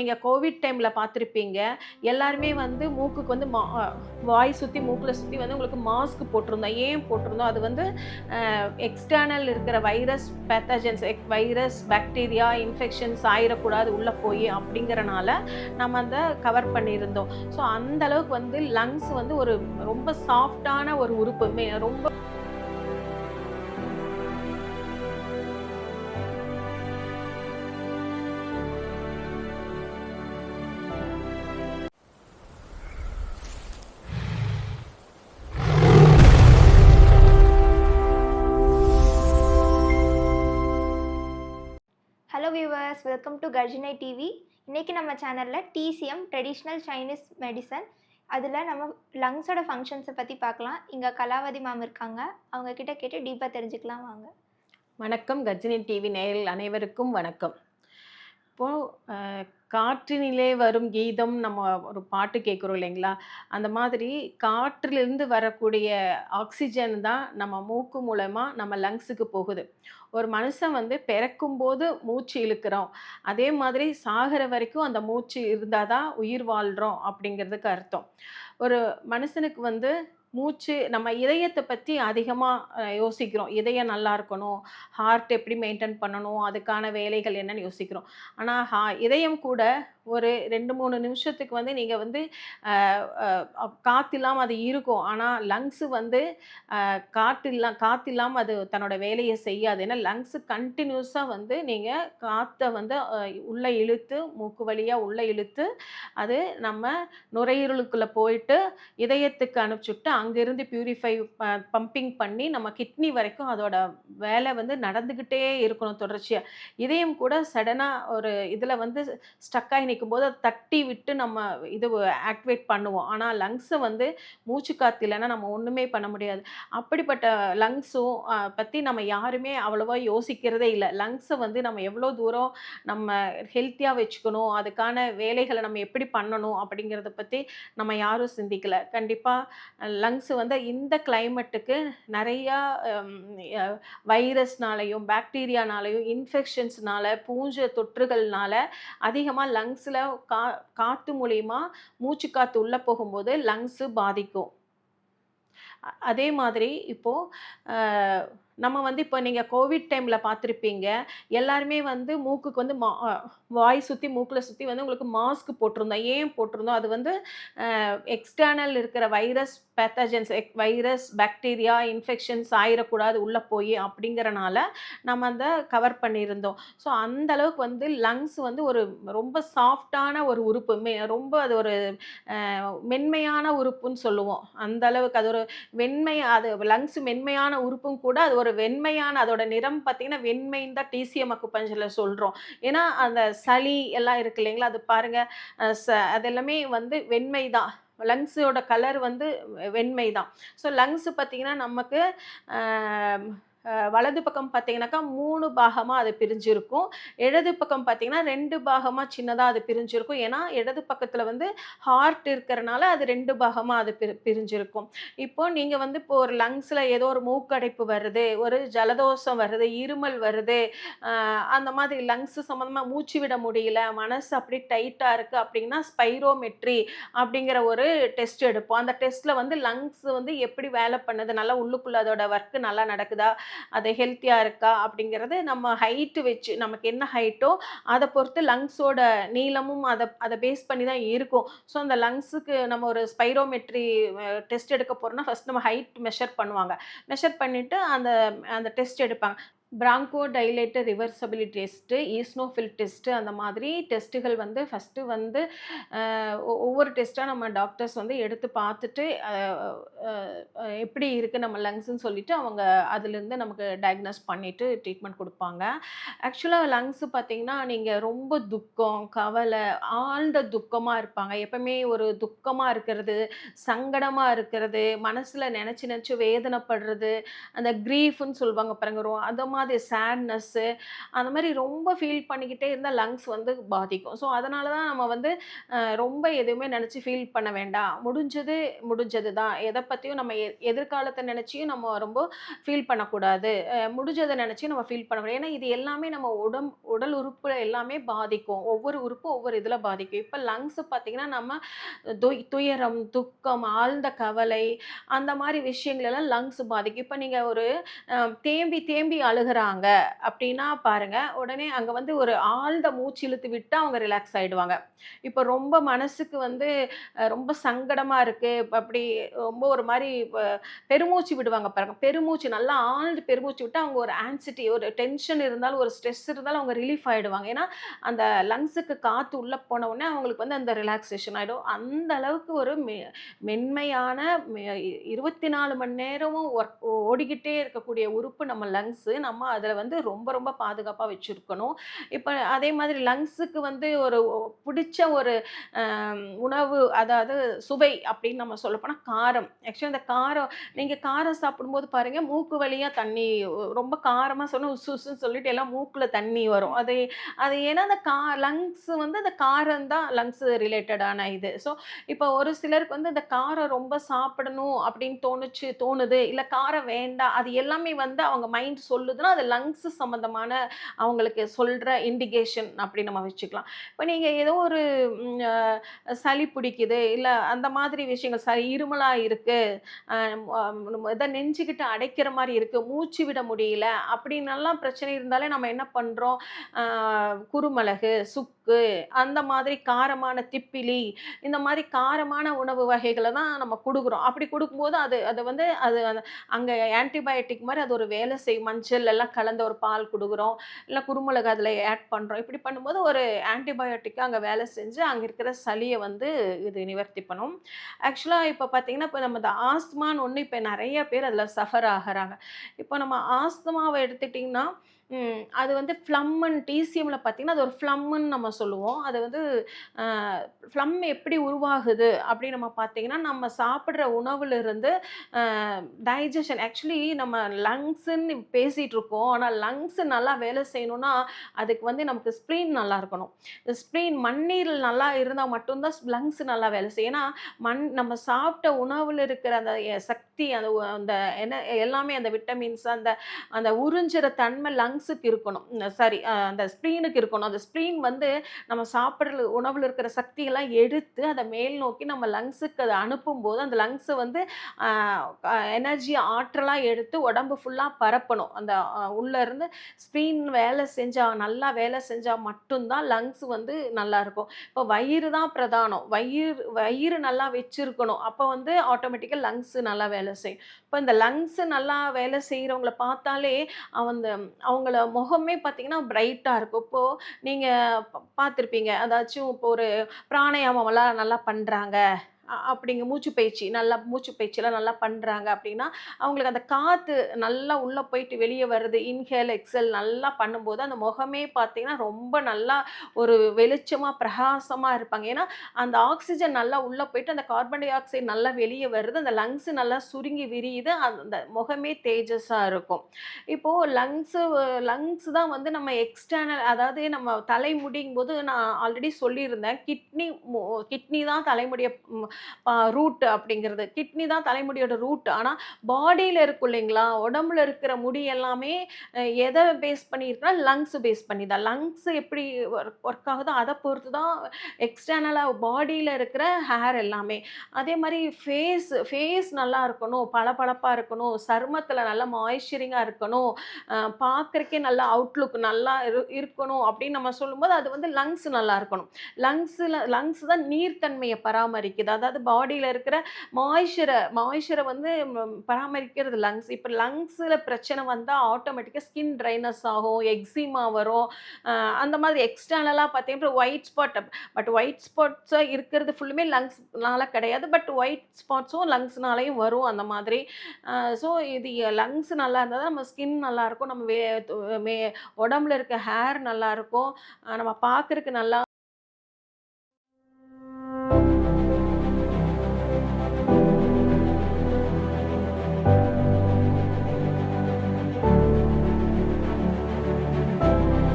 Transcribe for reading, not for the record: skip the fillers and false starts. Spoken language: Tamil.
நீங்க கோவிட் டைம்ல பார்த்திருப்பீங்க. எல்லாருமே வந்து மூக்குக்கு வந்து வாய் சுத்தி, மூக்குல சுத்தி வந்து உங்களுக்கு மாஸ்க் போட்டிருந்தோம். ஏன் போட்டிருந்தோம்? அது வந்து எக்ஸ்டர்னல் இருக்கிற virus pathogens, virus, bacteria, infections ஆயிரக்கூடாது உள்ள போய் அப்படிங்கிறனால நம்ம அந்த கவர் பண்ணியிருந்தோம். ஸோ அந்த அளவுக்கு வந்து லங்ஸ் வந்து ஒரு ரொம்ப சாஃப்ட்டான ஒரு உறுப்பு. ரொம்ப ஹலோ வியூவர்ஸ், வெல்கம் டு கர்ஜினை டிவி. இன்றைக்கி நம்ம சேனலில் டிசிஎம் ட்ரெடிஷ்னல் சைனீஸ் மெடிசன் அதில் நம்ம லங்ஸோட ஃபங்க்ஷன்ஸை பற்றி பார்க்கலாம். இங்கே கலாவதி மேம் இருக்காங்க. அவங்க கிட்ட கேட்டு டீப்பாக தெரிஞ்சுக்கலாம் வாங்க. வணக்கம். கர்ஜினி டிவி நேயர்கள் அனைவருக்கும் வணக்கம். இப்போது காற்றினிலே வரும் கீதம் நம்ம ஒரு பாட்டு கேட்குறோம் இல்லைங்களா? அந்த மாதிரி காற்றிலிருந்து வரக்கூடிய ஆக்சிஜன் தான் நம்ம மூக்கு மூலமா நம்ம லங்ஸுக்கு போகுது. ஒரு மனுஷன் வந்து பிறக்கும்போது மூச்சு இழுக்கிறோம். அதே மாதிரி சாகிற வரைக்கும் அந்த மூச்சு இருந்தால் தான் உயிர் வாழ்கிறோம் அப்படிங்கிறதுக்கு அர்த்தம். ஒரு மனுஷனுக்கு வந்து மூச்சு நம்ம இதயத்தை பற்றி அதிகமாக யோசிக்கிறோம். இதயம் நல்லா இருக்கணும், ஹார்ட் எப்படி மெயின்டைன் பண்ணணும், அதுக்கான வேலைகள் என்னன்னு யோசிக்கிறோம். ஆனால் இதயம் கூட ஒரு 2-3 நிமிஷத்துக்கு வந்து நீங்கள் வந்து காற்று இல்லாமல் அது இருக்கும். ஆனால் லங்ஸு வந்து காற்று இல்லாமல் அது தன்னோட வேலையை செய்யாது. ஏன்னா லங்ஸு கண்டினியூஸாக வந்து நீங்கள் காற்றை வந்து உள்ளே இழுத்து, மூக்கு வழியாக உள்ளே இழுத்து, அது நம்ம நுரையீரலுக்குள்ளே போயிட்டு இதயத்துக்கு அனுப்பிச்சுட்டு அங்கேருந்து பியூரிஃபை பம்பிங் பண்ணி நம்ம கிட்னி வரைக்கும் அதோட வேலை வந்து நடந்துக்கிட்டே இருக்கணும் தொடர்ச்சியாக. இதயம் கூட சடனாக ஒரு இதில் வந்து ஸ்டக் ஆகி நிற்கும்போது அதை தட்டி விட்டு நம்ம இது ஆக்டிவேட் பண்ணுவோம். ஆனால் லங்ஸை வந்து மூச்சு காற்று இல்லைன்னா நம்ம ஒன்றுமே பண்ண முடியாது. அப்படிப்பட்ட லங்ஸும் பற்றி நம்ம யாருமே அவ்வளோவா யோசிக்கிறதே இல்லை. லங்ஸை வந்து நம்ம எவ்வளோ தூரம் நம்ம ஹெல்த்தியாக வச்சுக்கணும், அதுக்கான வேலைகளை நம்ம எப்படி பண்ணணும் அப்படிங்கிறத பற்றி நம்ம யாரும் சிந்திக்கலை. கண்டிப்பாக லங்ஸு வந்து இந்த கிளைமேட்டுக்கு நிறையா வைரஸ்னாலையும் பாக்டீரியானாலையும் இன்ஃபெக்ஷன்ஸ்னால பூஞ்சை தொற்றுகள்னால அதிகமாக லங்ஸில் காற்று மூலிமா மூச்சு காற்று உள்ளே போகும்போது லங்ஸு பாதிக்கும். அதே மாதிரி இப்போது நம்ம வந்து இப்போ நீங்கள் கோவிட் டைமில் பார்த்துருப்பீங்க. எல்லாருமே வந்து மூக்குக்கு வந்து வாய் சுற்றி, மூக்கில் சுற்றி வந்து உங்களுக்கு மாஸ்க் போட்டிருந்தோம். ஏன் போட்டிருந்தோம்? அது வந்து எக்ஸ்டர்னல் இருக்கிற virus pathogens, virus, bacteria, infections ஆயிரக்கூடாது உள்ளே போய் அப்படிங்கிறனால நம்ம அந்த கவர் பண்ணியிருந்தோம். ஸோ அந்த அளவுக்கு வந்து லங்ஸ் வந்து ஒரு ரொம்ப சாஃப்டான ஒரு உறுப்பு. ரொம்ப அது ஒரு மென்மையான உறுப்புன்னு சொல்லுவோம். அந்த அளவுக்கு அது ஒரு அது லங்ஸ் மென்மையான உறுப்பும் கூட. அது ஒரு வெண்மையான அதோட நிறம் பார்த்தீங்கன்னா வெண்மைன்னு தான் டிசிஎம் அக்குபஞ்சரில் சொல்கிறோம். ஏன்னா அந்த சளி எல்லாம் இருக்கு இல்லைங்களா? அது பாருங்கள், அது எல்லாமே வந்து வெண்மை தான். லங்ஸோட கலர் வந்து வெண்மை தான். ஸோ லங்ஸு பார்த்திங்கன்னா நமக்கு வலது பக்கம் பார்த்தீங்கன்னாக்கா 3 பாகமாக அது பிரிஞ்சிருக்கும். இடது பக்கம் பார்த்தீங்கன்னா 2 பாகமாக சின்னதாக அது பிரிஞ்சிருக்கும். ஏன்னா இடது பக்கத்தில் வந்து ஹார்ட் இருக்கிறனால அது 2 பாகமாக அது பிரிஞ்சிருக்கும். இப்போது நீங்கள் வந்து இப்போ ஒரு லங்ஸில் ஏதோ ஒரு மூக்கடைப்பு வருது, ஒரு ஜலதோஷம் வருது, இருமல் வருது, அந்த மாதிரி லங்ஸு சம்மந்தமாக மூச்சு விட முடியல, மனசு அப்படி டைட்டாக இருக்குது அப்படின்னா ஸ்பைரோமெட்ரி அப்படிங்கிற ஒரு டெஸ்ட் எடுப்போம். அந்த டெஸ்ட்டில் வந்து லங்ஸ் வந்து எப்படி வேலை பண்ணுது, நல்லா உள்ளுக்குள்ளே அதோட ஒர்க்கு நல்லா நடக்குதா, அது ஹெல்த்தியாக இருக்கா அப்படிங்கிறது நம்ம ஹைட்டு வச்சு, நமக்கு என்ன ஹைட்டோ அதை பொறுத்து லங்ஸோட நீளமும் அதை பேஸ் பண்ணி தான் இருக்கும். ஸோ அந்த லங்ஸுக்கு நம்ம ஒரு ஸ்பைரோமெட்ரி டெஸ்ட் எடுக்க போகிறோம்னா ஃபஸ்ட் நம்ம ஹைட் மெஷர் பண்ணுவாங்க. மெஷர் பண்ணிவிட்டு அந்த அந்த டெஸ்ட் எடுப்பாங்க. Franco dilator reversibility test, eosinophil test, அந்த மாதிரி டெஸ்ட்டுகள் வந்து ஃபஸ்ட்டு வந்து ஒவ்வொரு டெஸ்ட்டாக நம்ம டாக்டர்ஸ் வந்து எடுத்து பார்த்துட்டு எப்படி இருக்குது நம்ம லங்ஸ்ன்னு சொல்லிவிட்டு அவங்க அதுலேருந்து நமக்கு டயக்னோஸ் பண்ணிவிட்டு ட்ரீட்மெண்ட் கொடுப்பாங்க. ஆக்சுவலாக லங்ஸு பார்த்திங்கன்னா நீங்கள் ரொம்ப துக்கம், கவலை, ஆழ்ந்த துக்கமாக இருப்பாங்க. எப்பவுமே ஒரு துக்கமாக இருக்கிறது, சங்கடமாக இருக்கிறது, மனசில் நினச்சி நினச்சி வேதனைப்படுறது, அந்த க்ரீஃப்னு சொல்லுவாங்க பாருங்க, அந்த மாதிரி சேட்னஸ்ஸு அந்த மாரி ரொம்ப ஃபீல் பண்ணிக்கிட்டே இருந்தா லங்ஸ் வந்து பாதிக்கும். ஸோ அதனால தான் நம்ம வந்து ரொம்ப எதுவுமே நெனச்சு ஃபீல் பண்ண வேண்டாம். முடிஞ்சது முடிஞ்சது தான். எத பத்தியும் நம்ம எதிர்காலத்த நெனச்சியும் நம்ம ரொம்ப ஃபீல் பண்ணக்கூடாது. முடிஞ்சத நெனச்சு நம்ம ஃபீல் பண்ணக்கூடாது. ஏன்னா இது எல்லாமே நம்ம உடல் உறுப்புல எல்லாமே பாதிக்கும். ஒவ்வொரு உறுப்பும் ஒவ்வொரு இதுல பாதிக்கும். இப்ப லங்ஸ் பார்த்தீங்கன்னா, நம்ம துயரம், துக்கம், ஆழ்ந்த கவலை அந்த மாரி விஷயங்கள் எல்லாம் லங்ஸ் பாதிக்கும். இப்ப நீங்க ஒரு தேம்பி தேம்பி அழுகுறாங்க அப்டின்னா பாருங்க, உடனே அங்க வந்து ஒரு ஆழ்ந்த மூச்சு இழுத்து விட்டா அவங்க ரிலாக்ஸ் ஆயிடுவாங்க. இப்ப ரொம்ப மனசுக்கு வந்து ரொம்ப சங்கடமா இருக்கு, அப்படி ரொம்ப ஒரு மாரி பெருமூச்சு விடுவாங்க பாருங்க. பெருமூச்சு நல்லா ஆழ்ந்து பெருமூச்சு விட்டா அவங்க ஒரு ஆங்ஸைட்டி, ஒரு டென்ஷன் இருந்தாலும், ஒரு ஸ்ட்ரெஸ் இருந்தாலும் அவங்க ரிலீஃப் ஆயிடுவாங்க. ஏன்னா, அந்த லங்ஸுக்கு காத்து உள்ள போன உடனே அவங்களுக்கு வந்து அந்த ரிலாக்சேஷன் ஆயிடும். அந்த அளவுக்கு ஒரு மென்மையான மெ 24 மணி நேரமும் ஓடிக்கிட்டே இருக்கக்கூடிய உறுப்பு நம்ம லங்ஸு. நம்ம அதில வந்து ரொம்ப ரொம்ப பாதுகாப்பா வச்சிருக்கணும். இப்ப அதே மாதிரி லங்ஸுக்கு வந்து ஒரு பிடிச்ச ஒரு அ உணவு அதாவது சுவை அப்படின்னு நம்ம சொல்லப்போனா காரம். ஆக்சுவலா அந்த காரம் நீங்க காரம் சாப்பிடும்போது பாருங்க, மூக்கு வழியா தண்ணி ரொம்ப காரமா சொன்னா உசு உசுன்னு சொல்லிட்டு எல்லாம் மூக்குல தண்ணி வரும். அது அது ஏன்னா அந்த லங்ஸ் வந்து அந்த காரம் தான் லங்ஸ் ரிலேட்டடான இது. ஸோ இப்போ ஒரு சிலருக்கு வந்து இந்த காரம் ரொம்ப சாப்பிடணும் அப்படின்னு தோணுது. இல்ல காரம் வேண்டாம். அது எல்லாமே வந்து அவங்க மைண்ட் சொல்லுதுன்னா, அது லங்ஸ் சம்மந்தமான அவங்களுக்கு சொல்ற இண்டிகேஷன் அப்படி நம்ம வச்சுக்கலாம். இப்ப நீங்க ஏதோ ஒரு ம் சளி பிடிக்குது, இல்ல அந்த மாதிரி விஷயங்கள் இருமலா இருக்கு. இத நெஞ்சுக்கிட்ட அடைக்கிற மாரி இருக்கு. மூச்சு விட முடியல. அப்படின்னெல்லாம் பிரச்சனை இருந்தாலே நம்ம என்ன பண்றோம், அ குருமிளகு, சுக்கு அந்த மாதிரி காரமான திப்பிலி, இந்த மாரி காரமான உணவு வகைகள தான் நம்ம குடுக்குறோம். அப்படி குடுக்கும்போது அது அது வந்து அது அது அங்க ஆன்டிபயோட்டிக் மாரி அது ஒரு வேலை செய்யும். மஞ்சள் எல்லாம் கலந்த ஒரு பால் குடுக்குறோம். இல்ல குருமிளகு அதில ஆட் பண்றோம். இப்படி பண்ணும்போது ஒரு ஆன்டிபயோட்டிக்கா அங்க வேலை செஞ்சு, அங்க இருக்கிற சளிய வந்து இது நிவர்த்தி பண்ணும். ஆக்சுவலா இப்ப பார்த்தீங்கன்னா, இப்ப நம்ம இந்த ஆஸ்துமான்னு ஒண்ணு இப்ப நெறைய பேர் அதுல சஃபர் ஆகுறாங்க. இப்போ நம்ம ஆஸ்துமாவ எடுத்துட்டீங்கன்னா, அது வந்து ஃப்ளம்முன்னு டிசிஎம்ல பார்த்தீங்கன்னா, அது ஒரு ஃப்ளம்முன்னு நம்ம சொல்லுவோம். அது வந்து அ ஃப்ளம் எப்படி உருவாகுது அப்படின்னு நம்ம பார்த்தீங்கன்னா, நம்ம சாப்பிடுற உணவுலிருந்து அ டைஜஷன் ஆக்சுவலி நம்ம லங்ஸ்ன்னு பேசிட்டு இருக்கோம். ஆனா லங்ஸ் நல்லா வேலை செய்யணும்னா, அதுக்கு வந்து நமக்கு ஸ்ப்ளீன் நல்லா இருக்கணும். ஸ்ப்ளீன் மண்ணீரல் நல்லா இருந்தா மட்டும் தான் லங்ஸ் நல்லா வேலை செய்யும். ஏன்னா, நம்ம சாப்பிட்ட உணவுல இருக்கிற அந்த சக்தி அந்த என்ன எல்லாமே அந்த விட்டமின்ஸ் அந்த அந்த உறிஞ்சுற தன்மை லங்ஸுக்கு இருக்கணும். சாரி அந்த ஸ்ப்ளீனுக்கு இருக்கணும். அந்த ஸ்ப்ளீன் வந்து நம்ம சாப்பிடுற உணவுல இருக்கிற சக்தியெல்லாம் எடுத்து அத மேல் நோக்கி நம்ம லங்ஸுக்கு அத அனுப்பும்போது, அந்த லங்ஸ் வந்து அ எனர்ஜி ஆற்றலா எடுத்து உடம்பு ஃபுல்லா பரப்பணும். அந்த உள்ள இருந்து ஸ்ப்ளீன் வேலை செஞ்சா நல்லா வேலை செஞ்சா மட்டும் தான் லங்ஸ் வந்து நல்லாருக்கும். இப்போ வயிறு தான் பிரதானம். வயிறு வயிறு நல்லா வச்சிருக்கணும். அப்ப வந்து ஆட்டோமேட்டிக்கா லங்ஸ் நல்லா வேலை செய்யும். இப்ப இந்த லங்ஸ் நல்லா வேலை செய்றவங்கள பார்த்தாலே, அந்த அவங்கள முகமே பார்த்தீங்கன்னா, பிரைட்டா இருக்கும். இப்போ நீங்க பார்த்திருப்பீங்க. அதாச்சும் இப்போ ஒரு பிராணாயாமம்லாம் நல்லா பண்றாங்க. அப்படிங்க மூச்சு பயிற்சிலாம் நல்லா பண்றாங்க அப்படின்னா, அவங்களுக்கு அந்த காத்து நல்லா உள்ள போயிட்டு வெளிய வருது. இன்ஹேல், எக்ஸேல் நல்லா பண்ணும்போது, அந்த முகமே பார்த்தீங்கன்னா, ரொம்ப நல்லா ஒரு வெளிச்சமா, பிரகாசமா இருப்பாங்க. ஏன்னா, அந்த ஆக்ஸிஜன் நல்லா உள்ள போயிட்டு, அந்த கார்பன் டை ஆக்சைடு நல்லா வெளிய வருது. அந்த லங்ஸ் நல்லா சுருங்கி விரியுது. அந்த முகமே தேஜஸா இருக்கும். இப்போ லங்ஸ் தான் வந்து நம்ம எக்ஸ்டர்னல் அதாவது நம்ம தலைமுடிங்கும்போது நான் ஆல்ரெடி சொல்லியிருந்தேன். கிட்னி தான் தலைமுடிய ரூட் அப்படிங்கிறது. கிட்னி தான் தலைமுடியோட ரூட். ஆனா பாடியில இருக்கும் இல்லைங்களா? உடம்புல இருக்கிற முடி எல்லாமே எத பேஸ் பண்ணி இருக்குன்னா, லங்ஸ் பேஸ் பண்ணி தான். லங்ஸ் எப்படி ஒர்க் ஆகுதோ அத பொறுத்து தான் எக்ஸ்டர்னலா பாடியில இருக்கிற ஹேர் எல்லாமே. அதே மாரி ஃபேஸ் நல்லா இருக்கணும், பளபளப்பா இருக்கணும், சருமத்தில நல்லா மாய்ஸ்சரிங்கா இருக்கணும், பார்க்கறக்கே நல்லா அவுட்லுக் நல்லா இருக்கணும் அப்படின்னு நம்ம சொல்லும்போது, அது வந்து லங்ஸ் நல்லா இருக்கணும். லங்ஸ் தான் நீர்த்தன்மைய பராமரிக்குது. அதாவது பாடியில இருக்கிற மாய்ஸ்சர வந்து பராமரிக்கிறது லங்ஸ். இப்ப லங்ஸ்ல பிரச்சனை வந்தா ஆட்டோமேட்டிக்கா ஸ்கின் ட்ரைனஸ் ஆகும், எக்ஸிமா வரும். அ அந்த மாதிரி எக்ஸ்டர்னலா பார்த்தீங்கன்னா ஒயிட் ஸ்பாட்ஸா இருக்கிறது ஃபுல்லுமே லங்ஸ்னால கிடையாது. பட் ஒயிட் ஸ்பாட்ஸும் லங்ஸ்னாலயும் வரும் அந்த மாதிரி. ஸோ இது லங்ஸ் நல்லா இருந்தா தான் நம்ம ஸ்கின் நல்லாருக்கும். நம்ம வே து மே உடம்புல இருக்க ஹேர் நல்லாருக்கும். நம்ம பார்க்கறக்கு நல்லா